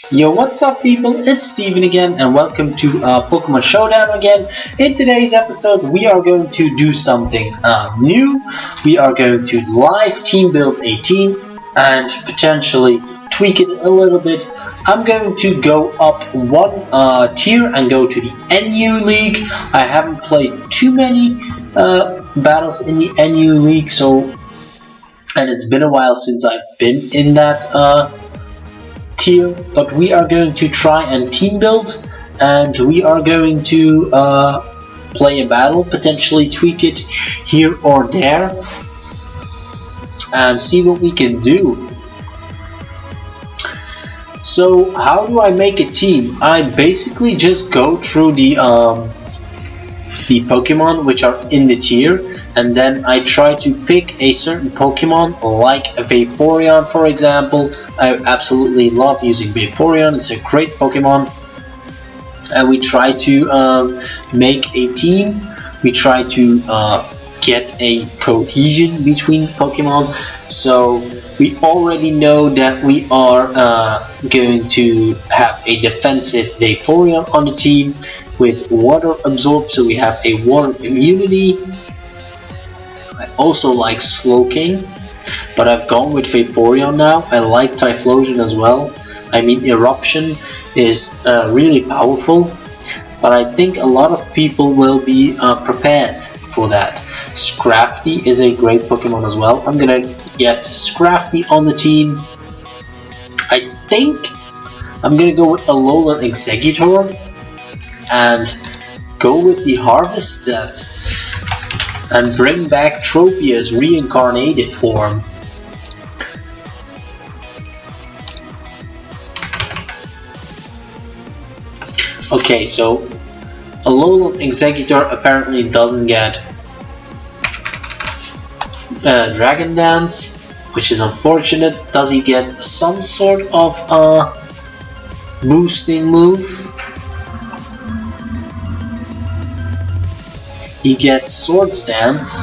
Yo, what's up people? It's Steven again and welcome to Pokemon Showdown again. In today's episode we are going to do something new. We are going to live team build a team and potentially tweak it a little bit. I'm going to go up one tier and go to the NU League. I haven't played too many battles in the NU League, and it's been a while since I've been in that tier, but we are going to try and team build, and we are going to play a battle, potentially tweak it here or there, and see what we can do. So how do I make a team? I basically just go through the Pokemon which are in the tier, and then I try to pick a certain Pokemon, like a Vaporeon for example. I absolutely love using Vaporeon, it's a great Pokemon. And we try to make a team, we try to get a cohesion between Pokemon. So we already know that we are going to have a defensive Vaporeon on the team with water absorb, so we have a water immunity. I also like Slowking, but I've gone with Vaporeon now. I like Typhlosion as well. I mean, Eruption is really powerful, but I think a lot of people will be prepared for that. Scrafty is a great Pokemon as well. I'm gonna get Scrafty on the team. I think I'm gonna go with Alolan Exeggutor and go with the Harvest set and bring back Tropia's reincarnated form. Okay, so Alolan Exeggutor apparently doesn't get Dragon Dance, which is unfortunate. Does he get some sort of boosting move? He gets Swords Dance.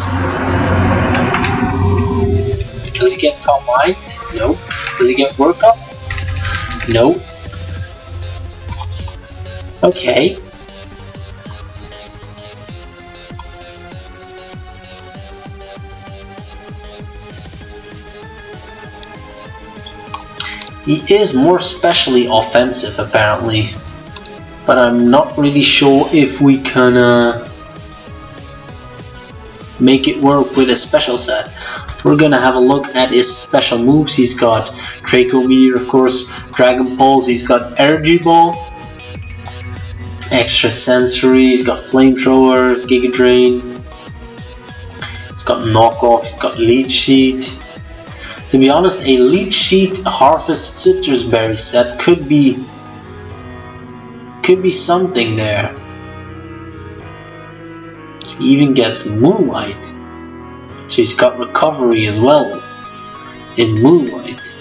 Does he get Calm Mind? No. Does he get Workup? No. Okay. He is more specially offensive apparently, but I'm not really sure if we can make it work with a special set. We're gonna have a look at his special moves. He's got Draco Meteor, of course, Dragon Pulse, he's got Energy Ball, Extra Sensory, he's got Flamethrower, Giga Drain, he's got Knockoff, he's got Leech Seed. To be honest, a Leech Seed Harvest Citrus Berry set could be something there. He even gets Moonlight, so he's got Recovery as well in Moonlight.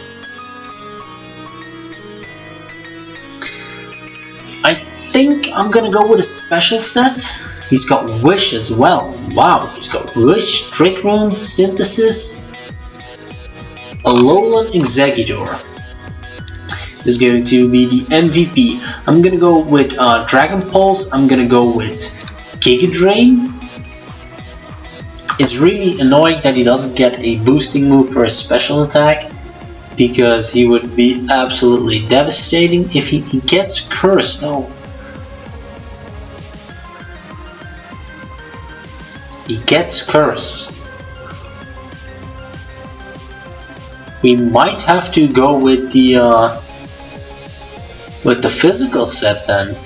I think I'm gonna go with a special set. He's got Wish as well. Wow, he's got Wish, Trick Room, Synthesis. Alolan Exeggutor is going to be the MVP. I'm gonna go with Dragon Pulse. I'm gonna go with Giga Drain. It's really annoying that he doesn't get a boosting move for a special attack, because he would be absolutely devastating if he gets Curse though. He gets Curse. We might have to go with the physical set then.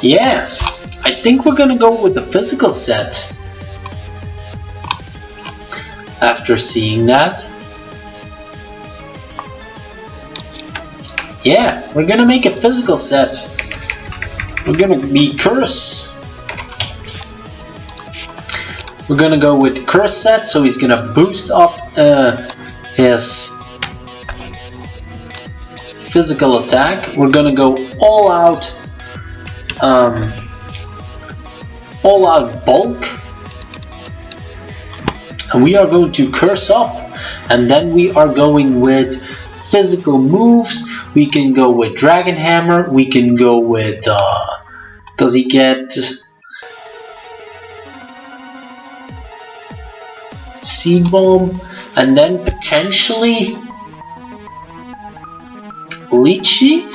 Yeah, I think we're gonna go with the physical set after seeing that. Yeah, we're gonna make a physical set. We're gonna be Curse. We're gonna go with Curse set, so he's gonna boost up his physical attack. We're gonna go all out all out bulk, and we are going to curse up, and then we are going with physical moves. We can go with Dragon Hammer, we can go with does he get Seed Bomb, and then potentially Lychee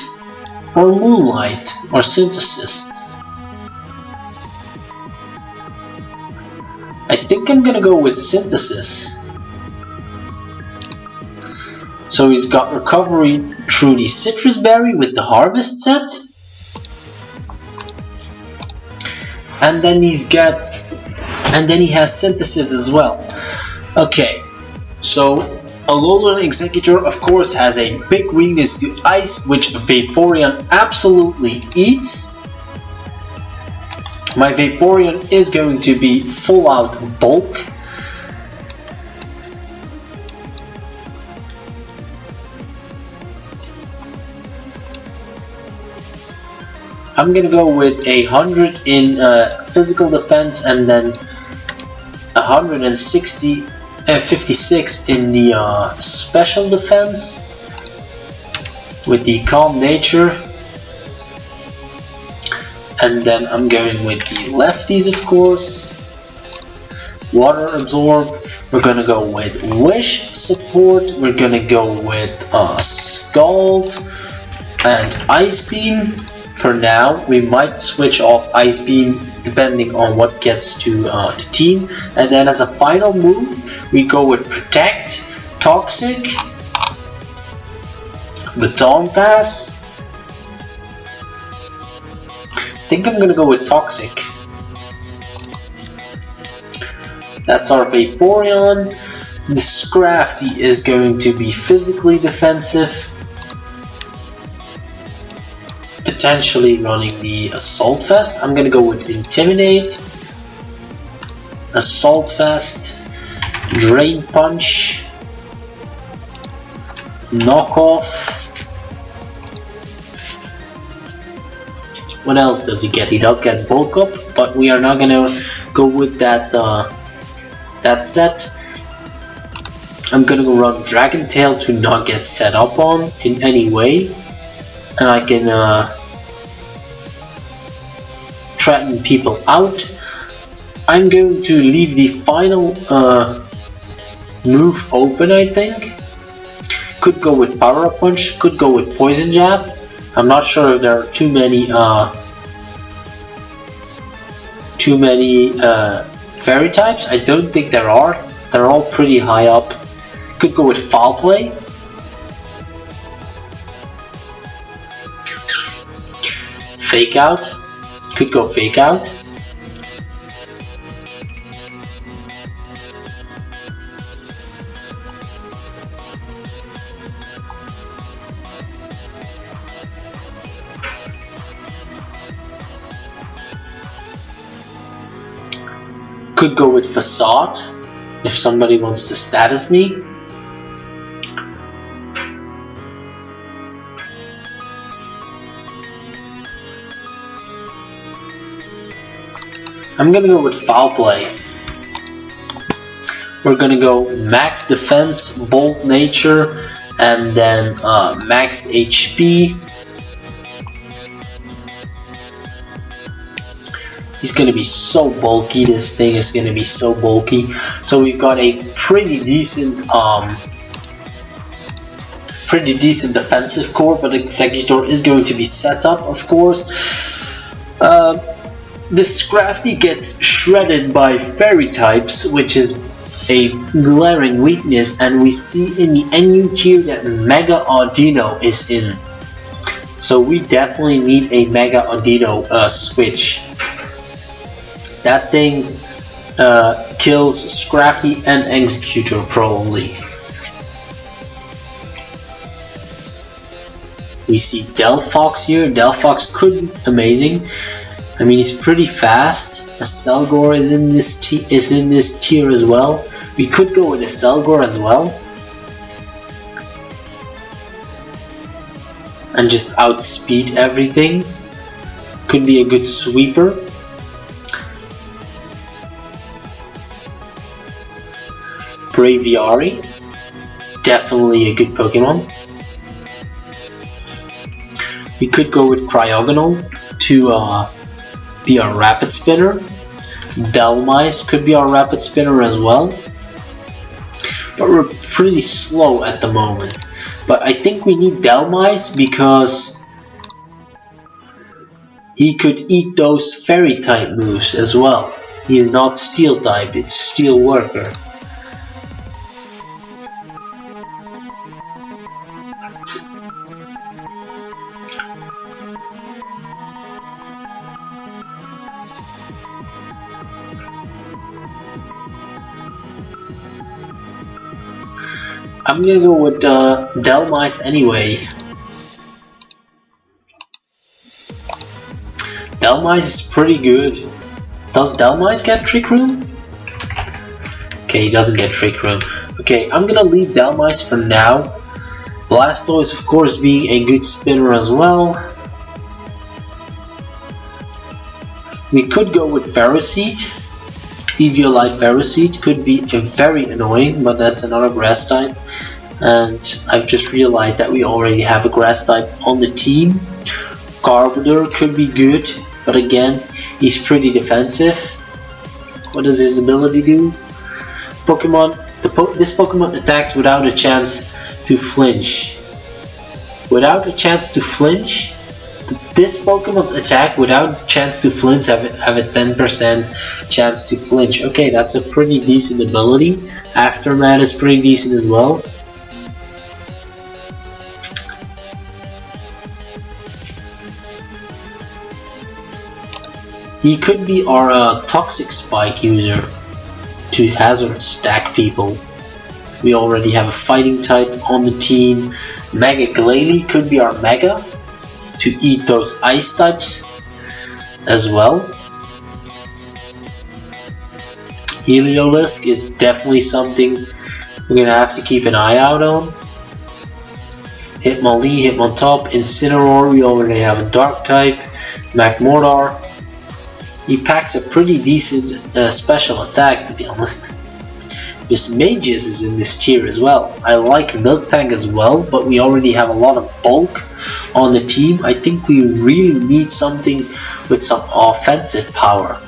or Moonlight or Synthesis. I think I'm gonna go with Synthesis. So he's got recovery through the Citrus Berry with the Harvest set. And then he has Synthesis as well. Okay, so Alolan Executor of course has a big weakness to ice, which Vaporeon absolutely eats. My Vaporeon is going to be full out bulk. I'm gonna go with 100 in physical defense and then 56 in the special defense with the calm nature, and then I'm going with the lefties of course. Water absorb, we're gonna go with wish support, we're gonna go with Scald and Ice Beam. For now, we might switch off Ice Beam depending on what gets to the team. And then as a final move, we go with Protect, Toxic, Baton Pass. I think I'm gonna go with Toxic. That's our Vaporeon. The Scrafty is going to be physically defensive, potentially running the Assault Vest. I'm gonna go with Intimidate, Assault Vest, Drain Punch, Knock Off. What else does he get? He does get Bulk Up, but we are not gonna go with that that set. I'm gonna go run Dragon Tail to not get set up on in any way, and I can threaten people out. I'm going to leave the final move open, I think. Could go with Power Up Punch, could go with Poison Jab. I'm not sure if there are too many fairy types. I don't think there are. They're all pretty high up. Could go with Foul Play. Fake Out. Could go Fake Out. Could go with Facade if somebody wants to status me. I'm gonna go with Foul Play. We're gonna go Max Defense, Bold Nature, and then Maxed HP. He's gonna be so bulky. This thing is gonna be so bulky. So we've got a pretty decent defensive core, but Executor is going to be set up, of course. This Scrafty gets shredded by fairy types, which is a glaring weakness, and we see in the NU tier that Mega Audino is in. So we definitely need a Mega Audino switch. That thing kills Scrafty and Executor probably. We see Delphox here. Delphox could be amazing. I mean, he's pretty fast. A Selgor is in this tier as well. We could go with a Selgor as well, and just outspeed everything. Could be a good sweeper. Braviary, definitely a good Pokemon. We could go with Cryogonal to be our Rapid Spinner. Delmise could be our Rapid Spinner as well. But we're pretty slow at the moment. But I think we need Delmise because he could eat those Fairy type moves as well. He's not Steel type, it's Steel Worker. I'm gonna go with Delmise anyway. Delmise is pretty good. Does Delmise get Trick Room? Okay, he doesn't get Trick Room. Okay, I'm gonna leave Delmise for now. Blastoise, of course, being a good spinner as well. We could go with Ferroseed. Eviolite Ferroseed could be very annoying, but that's another grass type. And I've just realized that we already have a grass type on the team. Garbodor could be good, but again, he's pretty defensive. What does his ability do? This Pokemon attacks without a chance to flinch. Without a chance to flinch? This Pokemon's attack without chance to flinch have a 10% chance to flinch. Okay, that's a pretty decent ability. Aftermath is pretty decent as well. He could be our Toxic Spike user to hazard stack people. We already have a fighting type on the team. Mega Glalie could be our Mega to eat those ice types as well. Heliolisk is definitely something we're gonna have to keep an eye out on. Hitmonlee, Hitmontop, Incineroar, we already have a Dark type. Magmortar. He packs a pretty decent special attack, to be honest. Miss Mages is in this tier as well. I like Milk Tank as well, but we already have a lot of bulk on the team. I think we really need something with some offensive power.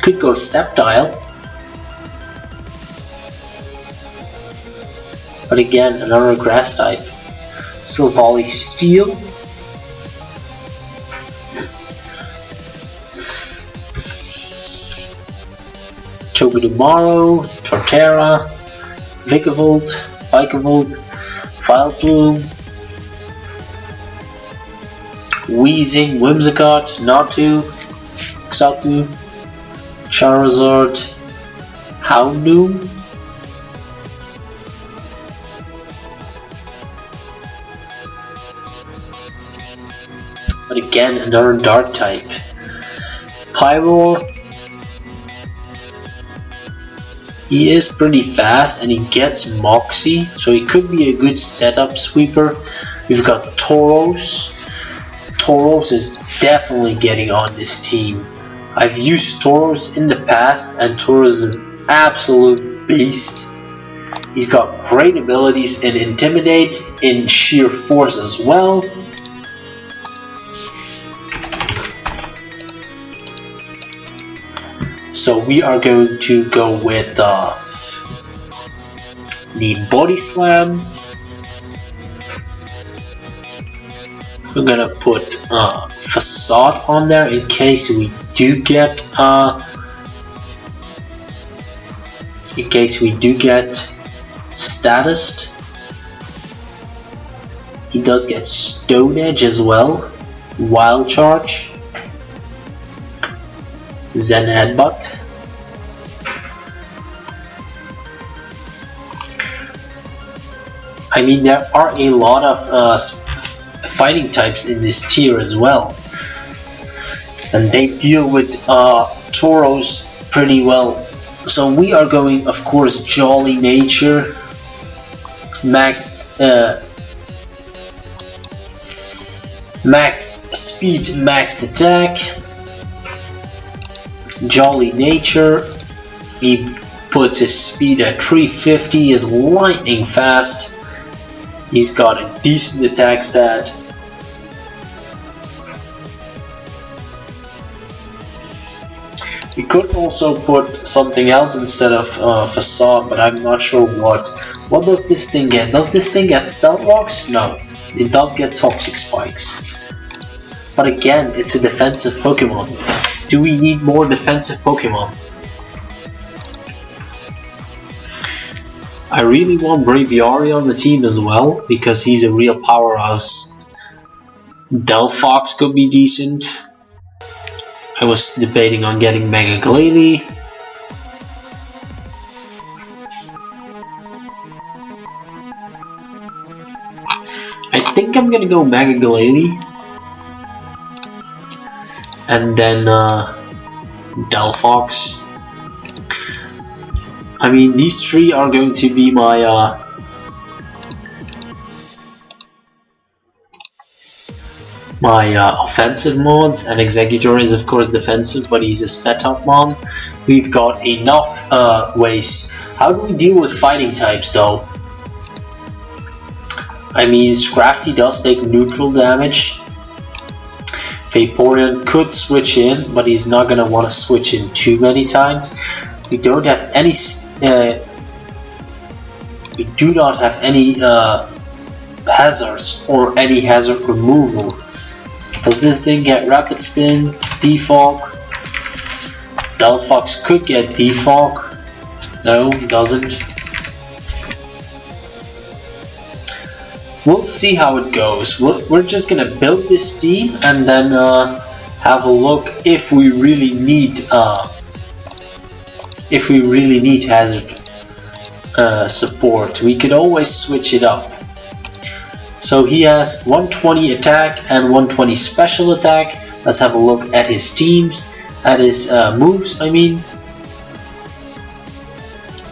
Could go Sceptile. But again, another grass type. Silvally Steel. Togedemaru, Torterra, Vikavolt, Vileplume, Weezing, Whimsicott, Natu, Xatu, Charizard, Houndoom, but again another Dark type. Pyroar. He is pretty fast and he gets Moxie, so he could be a good setup sweeper. We've got Tauros. Tauros is definitely getting on this team. I've used Tauros in the past and Tauros is an absolute beast. He's got great abilities in Intimidate, in Sheer Force as well. So we are going to go with the Body Slam. We're gonna put Facade on there in case we do get Status. He does get Stone Edge as well. Wild Charge. Zen Headbutt. I mean, there are a lot of fighting types in this tier as well, and they deal with Tauros pretty well. So we are going, of course, Jolly Nature, maxed speed, maxed attack. Jolly Nature, he puts his speed at 350, is lightning fast. He's got a decent attack stat. We could also put something else instead of Facade, but I'm not sure what. What does this thing get? Does this thing get Stealth Rocks? No. It does get Toxic Spikes. But again, it's a defensive Pokemon. Do we need more defensive Pokemon? I really want Braviary on the team as well, because he's a real powerhouse. Delphox could be decent. I was debating on getting Mega Glalie. I think I'm gonna go Mega Glalie. And then Delphox. I mean, these three are going to be my offensive mods, and Exeggutor is of course defensive, but he's a setup mod. We've got enough ways. How do we deal with fighting types though? I mean, Scrafty does take neutral damage. Vaporeon could switch in, but he's not gonna want to switch in too many times. We don't have any. We do not have any hazards or any hazard removal. Does this thing get Rapid Spin, Defog? Delphox could get Defog. No, doesn't. We'll see how it goes. We're just gonna build this team and then have a look if we really need hazard support. We could always switch it up. So he has 120 attack and 120 special attack. Let's have a look at his teams, at his moves. I mean,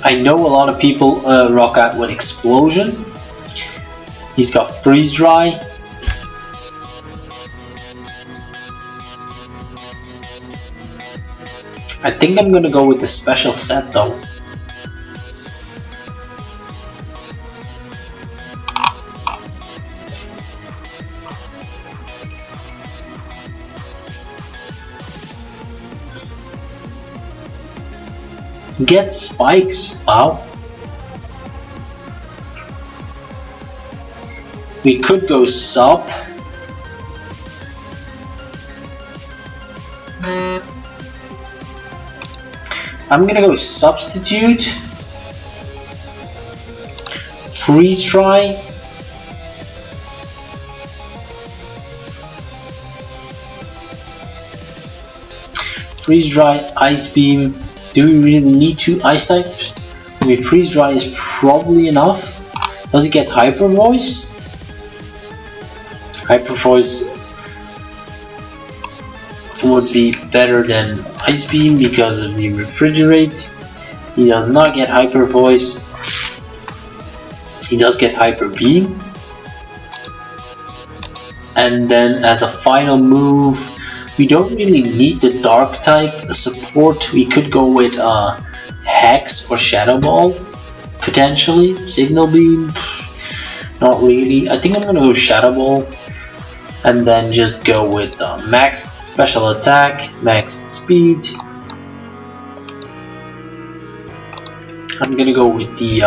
I know a lot of people rock out with Explosion. He's got Freeze Dry. I think I'm gonna go with the special set though. Get spikes. Wow. We could go sub. I'm gonna go substitute. Freeze Dry. Freeze Dry, Ice Beam. Do we really need two Ice types? I mean, Freeze Dry is probably enough. Does he get Hyper Voice? Hyper Voice would be better than Ice Beam because of the Refrigerate. He does not get Hyper Voice. He does get Hyper Beam. And then as a final move, we don't really need the Dark type support. We could go with Hex or Shadow Ball, potentially. Signal Beam, not really. I think I'm gonna go Shadow Ball. And then just go with maxed special attack, maxed speed. I'm gonna go with the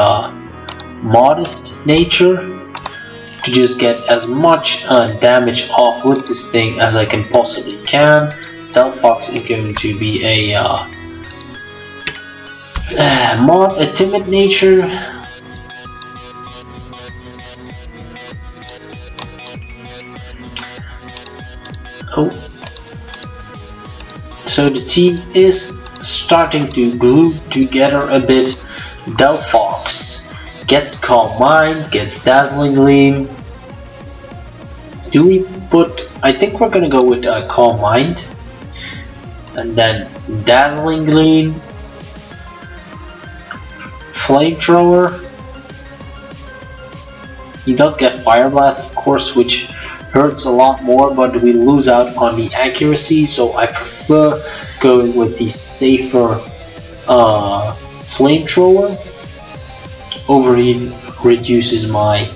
modest nature to just get as much damage off with this thing as I can possibly can. Delphox is going to be a timid nature. Oh. So the team is starting to glue together a bit. Delphox gets Calm Mind, gets Dazzling Gleam. Do we put... I think we're gonna go with Calm Mind. And then Dazzling Gleam. Flamethrower. He does get Fire Blast, of course, which hurts a lot more, but we lose out on the accuracy, so I prefer going with the safer Flamethrower. Overheat reduces my...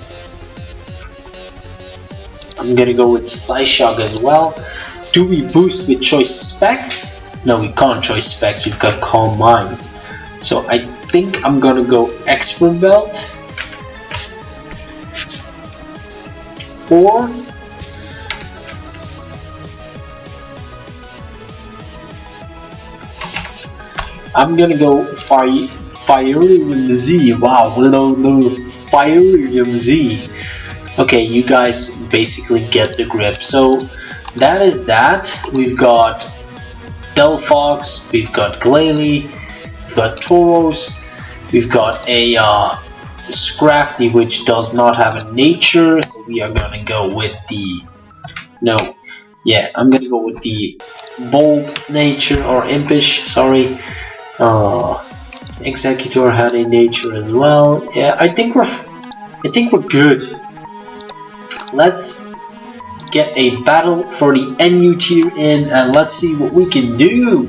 I'm gonna go with Psyshock as well. Do we boost with choice specs? No, we can't choice specs, we've got Calm Mind. So I think I'm gonna go Expert Belt. Or I'm gonna go Firium Z. Wow, little Firium Z. Okay, you guys basically get the grip. So that is that. We've got Delphox, we've got Glalie, we've got Tauros, we've got a Scrafty which does not have a nature, so we are gonna go with the... No, yeah, I'm gonna go with the Bold nature, or Impish, sorry. Executor had a nature as well. Yeah, I think we're good. Let's get a battle for the NU tier in, and let's see what we can do.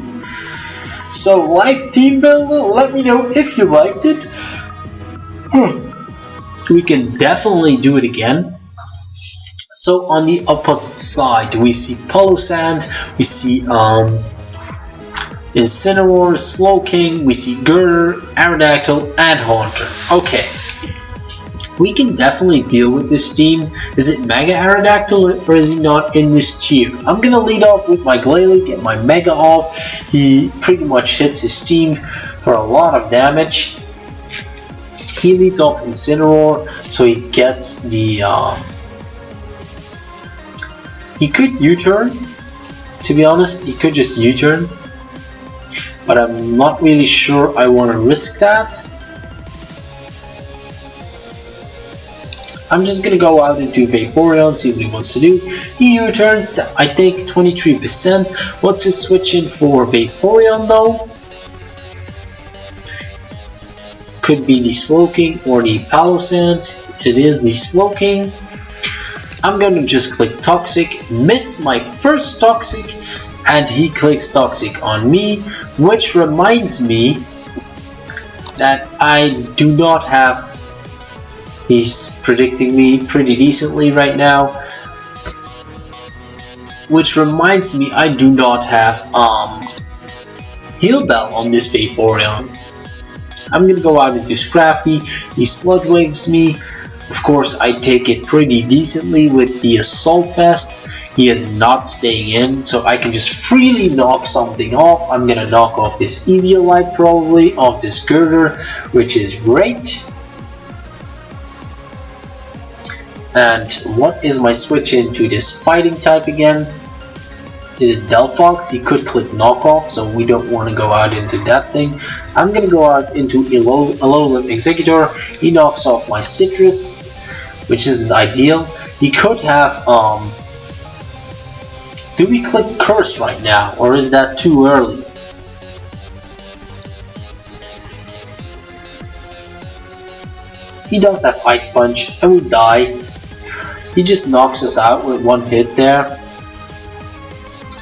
So, live team builder, let me know if you liked it. We can definitely do it again. So on the opposite side, we see Palossand, we see Incineroar, Slowking, we see Girder, Aerodactyl, and Haunter. Okay. We can definitely deal with this team. Is it Mega Aerodactyl or is he not in this tier? I'm gonna lead off with my Glalie, get my Mega off. He pretty much hits his team for a lot of damage. He leads off Incineroar, so he gets the... he could U-turn, to be honest. He could just U-turn. But I'm not really sure I want to risk that. I'm just gonna go out into Vaporeon, see what he wants to do. He U-turns, I think 23%. What's his switch in for Vaporeon though? Could be the Slowking or the Palossand. It is the Slowking. I'm gonna just click Toxic, miss my first Toxic, and he clicks Toxic on me, which reminds me that I do not have... He's predicting me pretty decently right now. Which reminds me, I do not have Heal Bell on this Vaporeon. I'm gonna go out into Scrafty. He Sludge Waves me. Of course, I take it pretty decently with the Assault Vest. He is not staying in, so I can just freely knock something off. I'm gonna knock off this Eviolite probably, off this Girder, which is great. And what is my switch into this fighting type again? Is it Delphox? He could click knockoff, so we don't want to go out into that thing. I'm gonna go out into Alolan Executor. He knocks off my Citrus, which isn't ideal. He could have do we click Curse right now, or is that too early? He does have Ice Punch, and we die. He just knocks us out with one hit there.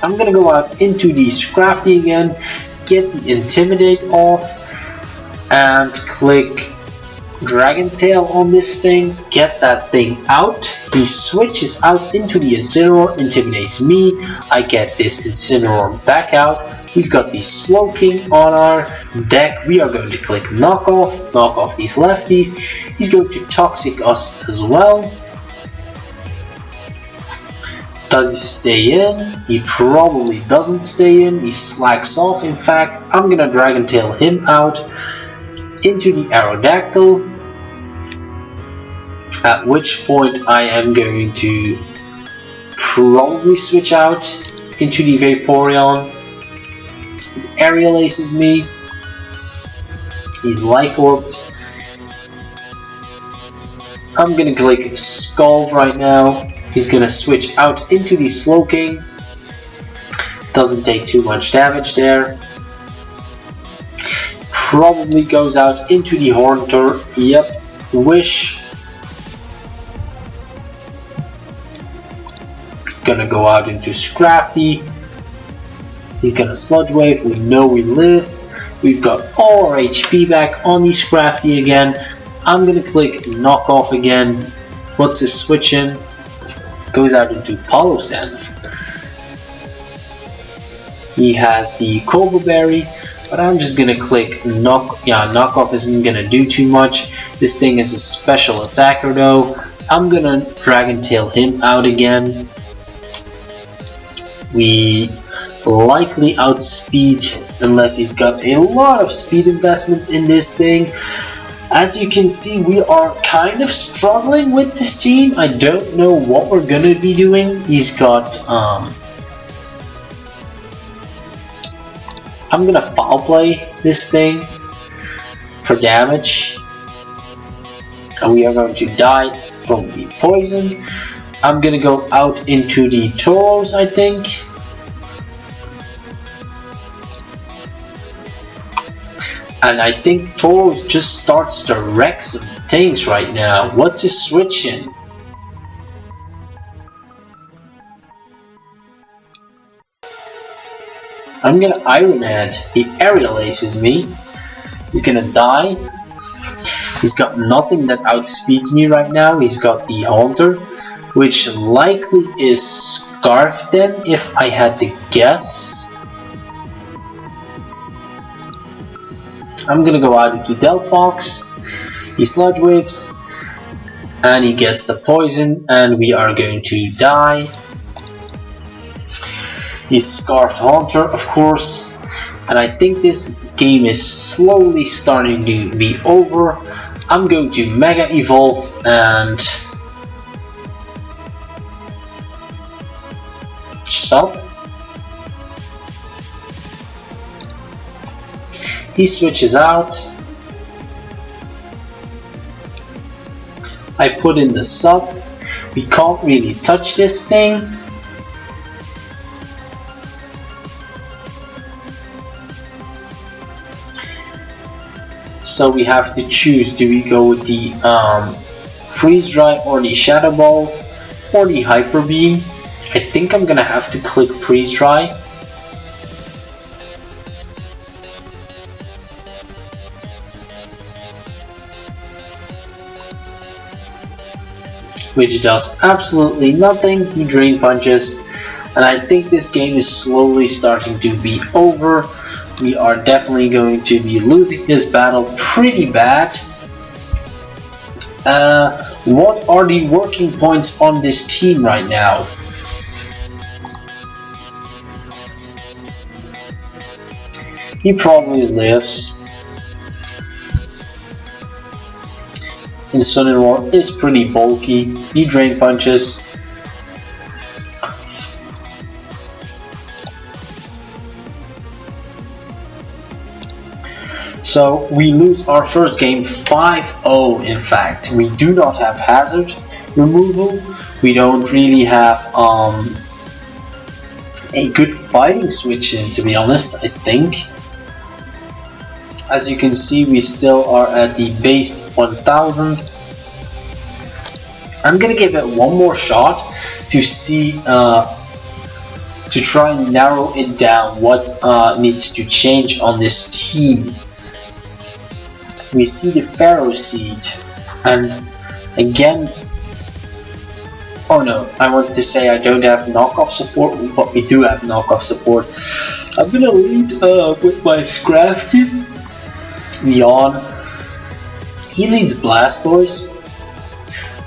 I'm gonna go out into the Scrafty again, get the Intimidate off, and click Dragon Tail on this thing, get that thing out. He switches out into the Incineroar, intimidates me. I get this Incineroar back out. We've got the Slowking on our deck. We are going to click knock off these lefties. He's going to Toxic us as well. Does he stay in? He probably doesn't stay in. He slacks off, in fact. I'm gonna Dragon Tail him out into the Aerodactyl. At which point I am going to probably switch out into the Vaporeon. Aerial Aces me. He's Life Orbed. I'm gonna click Scald right now. He's gonna switch out into the Slowking. Doesn't take too much damage there. Probably goes out into the Haunter. Yep. Wish. Gonna go out into Scrafty. He's gonna Sludge Wave, we know we live. We've got all our HP back on the Scrafty again. I'm gonna click knock off again. What's his switch in? Goes out into Polosynth. He has the Cobra Berry, but I'm just gonna click knock off isn't gonna do too much. This thing is a special attacker though. I'm gonna Dragon Tail him out again. We likely outspeed unless he's got a lot of speed investment in this thing. As you can see, we are kind of struggling with this team. I don't know what we're gonna be doing. He's got I'm gonna foul play this thing for damage, and we are going to die from the poison. I'm gonna go out into the Tauros, I think. And I think Tauros just starts to wreck some things right now. What's his switch in? I'm gonna Iron Head. He Aerial Aces me. He's gonna die. He's got nothing that outspeeds me right now. He's got the Haunter, which likely is Scarf then, if I had to guess. I'm gonna go out into Delphox. He Sludge Waves, and he gets the poison, and we are going to die. He's Scarfed Haunter, of course, and I think this game is slowly starting to be over. I'm going to Mega Evolve and Sub. He switches out. I put in the Sub. We can't really touch this thing. So we have to choose, do we go with the Freeze Dry or the Shadow Ball or the Hyper Beam? I think I'm gonna have to click Freeze Dry. Which does absolutely nothing. He Drain Punches, and I think this game is slowly starting to be over. We are definitely going to be losing this battle pretty bad. What are the working points on this team right now? He probably lives. And Sun and War is pretty bulky. He Drain Punches. So we lose our first game 5-0 in fact. We do not have hazard removal. We don't really have a good fighting switch in, to be honest, I think. As you can see, we still are at the base 1000. I'm gonna give it one more shot to see, to try and narrow it down what needs to change on this team. We see the Pharaoh Seed, and again, oh no, I want to say I don't have knockoff support, but we do have knockoff support. I'm gonna lead with my Scrafty. Yawn. He leads Blastoise.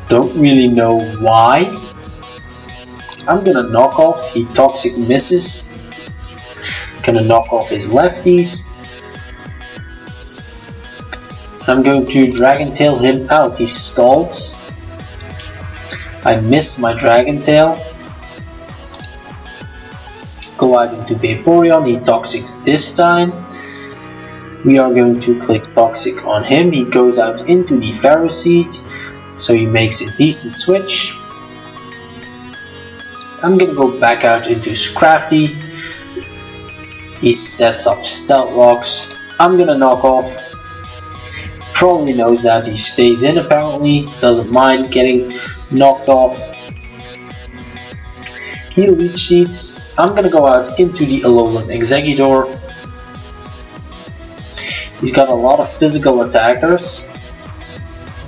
Don't really know why. I'm gonna knock off. He Toxic misses. Gonna knock off his lefties. I'm going to Dragon Tail him out. He stalls. I miss my Dragon Tail. Go out into Vaporeon. He Toxics this time. We are going to click Toxic on him. He goes out into the Pharaoh Seed, so he makes a decent switch. I'm gonna go back out into Scrafty. He sets up Stealth Rocks. I'm gonna knock off. Probably knows that. He stays in apparently. Doesn't mind getting knocked off. He Leech Seeds. I'm gonna go out into the Alolan Exeggutor. He's got a lot of physical attackers.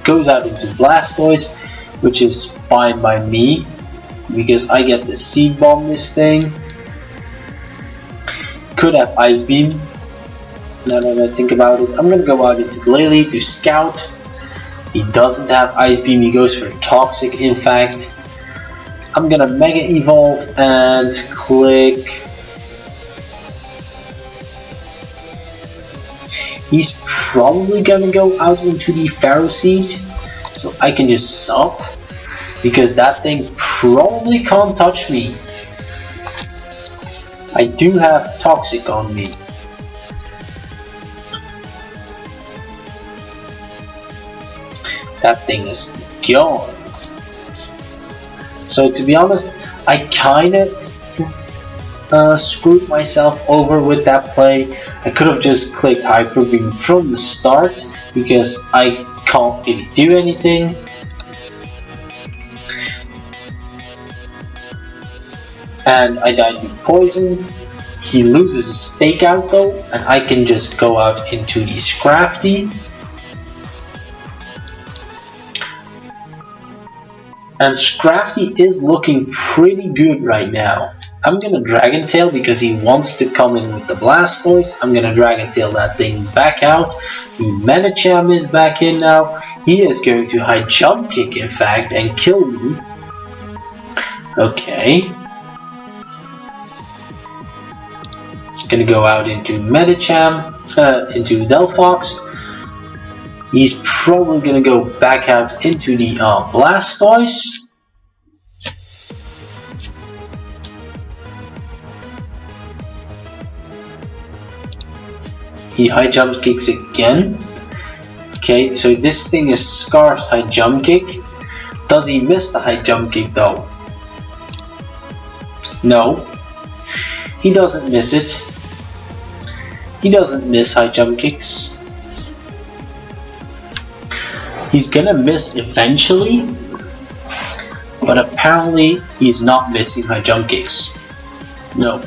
Goes out into Blastoise, which is fine by me because I get the Seed Bomb this thing. Could have Ice Beam. Now that I think about it, I'm gonna go out into Glalie to Scout. He doesn't have Ice Beam, he goes for Toxic in fact. I'm gonna Mega Evolve and click. He's probably gonna go out into the Pharaoh Seed, so I can just sub, because that thing probably can't touch me. I do have Toxic on me. That thing is gone. So to be honest, I kinda screwed myself over with that play. I could have just clicked Hyper Beam from the start because I can't really do anything. And I died with Poison. He loses his Fake Out though, and I can just go out into the Scrafty. And Scrafty is looking pretty good right now. I'm gonna Dragon Tail because he wants to come in with the Blastoise. I'm gonna Dragon Tail that thing back out. The Medicham is back in now. He is going to High Jump Kick in fact and kill me. Okay. Gonna go out into Medicham, into Delphox. He's probably gonna go back out into the Blastoise. He High Jump Kicks again. Okay, so this thing is Scarfed High Jump Kick. Does he miss the High Jump Kick though? No. He doesn't miss it. He doesn't miss High Jump Kicks. He's gonna miss eventually, but apparently he's not missing High Jump Kicks. No,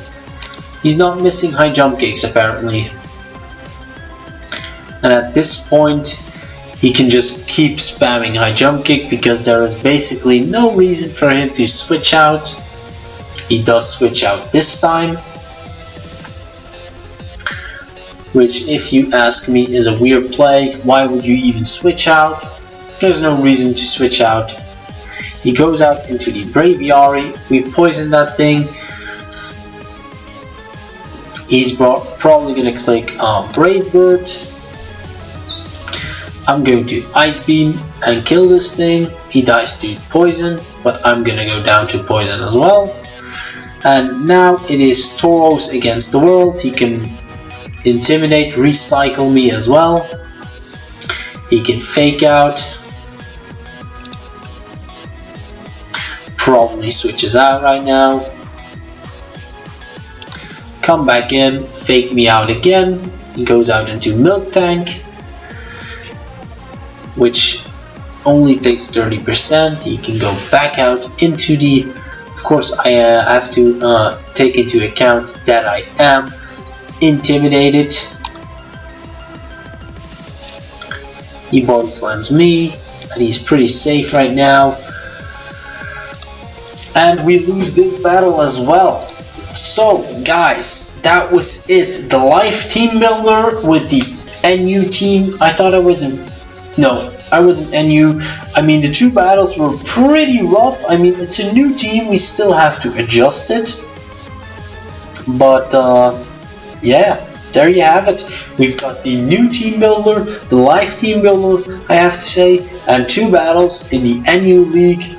he's not missing High Jump Kicks apparently. And at this point, he can just keep spamming High Jump Kick because there is basically no reason for him to switch out. He does switch out this time, which, if you ask me, is a weird play. Why would you even switch out? There's no reason to switch out. He goes out into the Braviary. We poison that thing. He's probably going to click Brave Bird. I'm going to Ice Beam and kill this thing. He dies to poison, but I'm going to go down to poison as well. And now it is Tauros against the world. He can Intimidate, recycle me as well. He can Fake Out. Probably switches out right now. Come back in, Fake me out again. He goes out into Milk Tank, which only takes 30%. He can go back out into the... Of course, I have to take into account that I am intimidated. He body slams me, and he's pretty safe right now. And we lose this battle as well. So guys, that was it. The live team builder with the NU team. I thought I was in... No, I wasn't NU. I mean, the two battles were pretty rough. I mean, it's a new team. We still have to adjust it. But yeah, there you have it. We've got the new team builder, the live team builder, I have to say, and two battles in the NU League.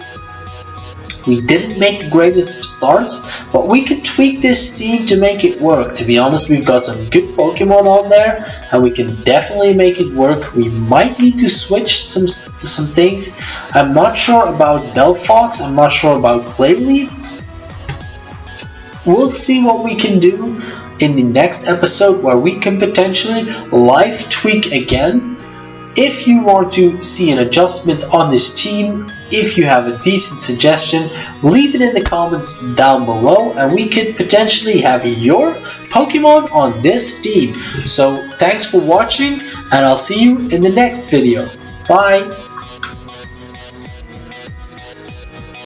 We didn't make the greatest of starts, but we could tweak this team to make it work. To be honest, we've got some good Pokemon on there, and we can definitely make it work. We might need to switch some things. I'm not sure about Delphox, I'm not sure about Glalie. We'll see what we can do in the next episode, where we can potentially live tweak again. If you want to see an adjustment on this team, if you have a decent suggestion, leave it in the comments down below and we could potentially have your Pokemon on this team. So thanks for watching and I'll see you in the next video. Bye!